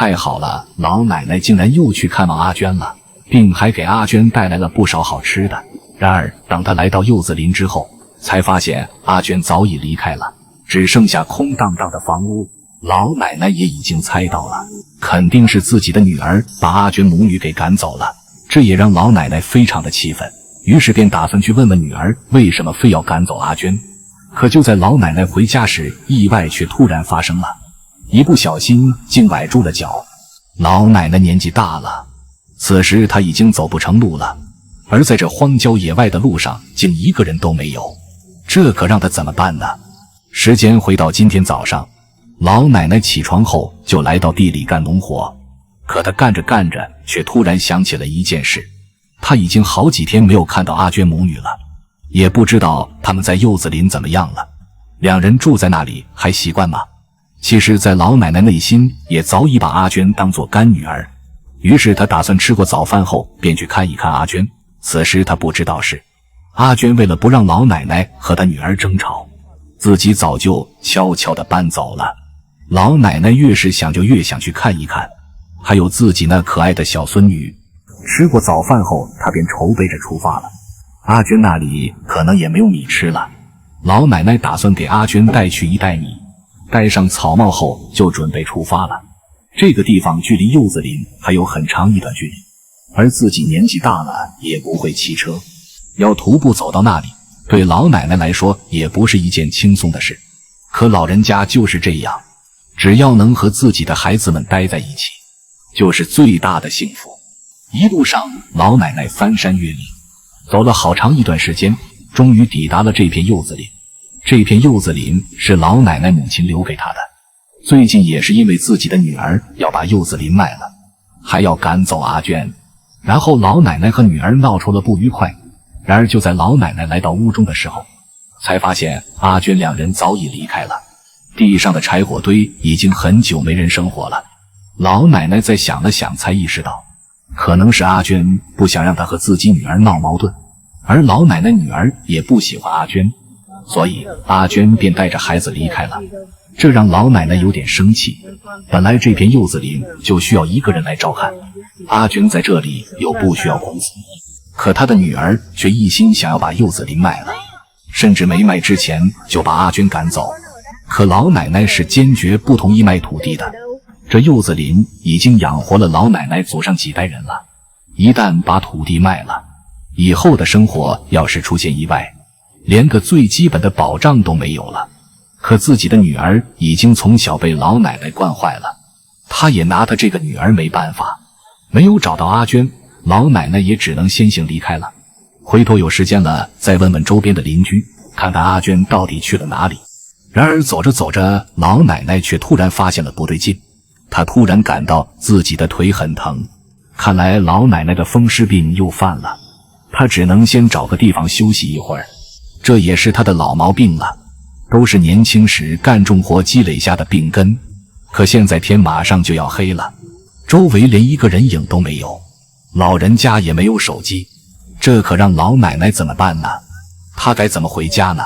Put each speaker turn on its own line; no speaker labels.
太好了，老奶奶竟然又去看望阿娟了，并还给阿娟带来了不少好吃的。然而当她来到柚子林之后，才发现阿娟早已離開了，只剩下空蕩蕩的房屋。老奶奶也已經猜到了，肯定是自己的女兒把阿娟母女給趕走了，這也讓老奶奶非常的氣憤，於是便打算去問問女兒為什麼非要趕走阿娟。可就在老奶奶回家時，意外卻突然發生了，一不小心竟崴住了腳。老奶奶年紀大了，此時她已經走不成路了，而在這荒郊野外的路上竟一個人都沒有，這可讓她怎麼辦呢？時間回到今天早上，老奶奶起床後就來到地裡幹農活，可她幹着幹着卻突然想起了一件事，她已經好幾天沒有看到阿娟母女了，也不知道他們在柚子林怎麼樣了，兩人住在那裡還習慣嗎？其實在老奶奶內心也早已把阿娟當作干女兒，於是她打算吃過早飯後便去看一看阿娟。此時她不知道是阿娟為了不讓老奶奶和她女兒爭吵，自己早就悄悄地搬走了。老奶奶越是想就越想去看一看，還有自己那可愛的小孫女。吃過早飯後，她便籌備着出發了。阿娟那裡可能也沒有米吃了，老奶奶打算給阿娟帶去一袋米，戴上草帽後就準備出發了。這個地方距離柚子林還有很長一段距離，而自己年紀大了也不會騎車，要徒步走到那裡，對老奶奶來說也不是一件輕鬆的事。可老人家就是這樣，只要能和自己的孩子們待在一起，就是最大的幸福。一路上，老奶奶翻山越嶺，走了好長一段時間，終於抵達了這片柚子林。這片柚子林是老奶奶母親留給她的，最近也是因為自己的女兒要把柚子林賣了，還要趕走阿娟，然後老奶奶和女兒鬧出了不愉快。然而就在老奶奶来到屋中的時候，才發現阿娟兩人早已離開了，地上的柴火堆已經很久沒人生火了。老奶奶再想了想，才意識到可能是阿娟不想讓她和自己女兒鬧矛盾，而老奶奶女兒也不喜歡阿娟，所以阿娟便帶着孩子離開了。這讓老奶奶有點生氣，本來這片柚子林就需要一個人來照看，阿娟在這裡又不需要工資，可她的女兒卻一心想要把柚子林賣了，甚至沒賣之前就把阿娟趕走。可老奶奶是堅決不同意賣土地的，這柚子林已經養活了老奶奶祖上幾代人了，一旦把土地賣了，以後的生活要是出現意外，連個最基本的保障都沒有了。可自己的女兒已經從小被老奶奶慣壞了，她也拿她這個女兒沒辦法。沒有找到阿娟，老奶奶也只能先行離開了。回頭有時間了再問問周邊的鄰居，看看阿娟到底去了哪裡。然而走着走着，老奶奶卻突然發現了不對勁，她突然感到自己的腿很疼，看來老奶奶的风濕病又犯了，她只能先找個地方休息一會兒。這也是她的老毛病了，都是年輕時幹重活積累下的病根。可現在天馬上就要黑了，周圍連一個人影都沒有，老人家也沒有手機，這可讓老奶奶怎麼辦呢？她該怎麼回家呢？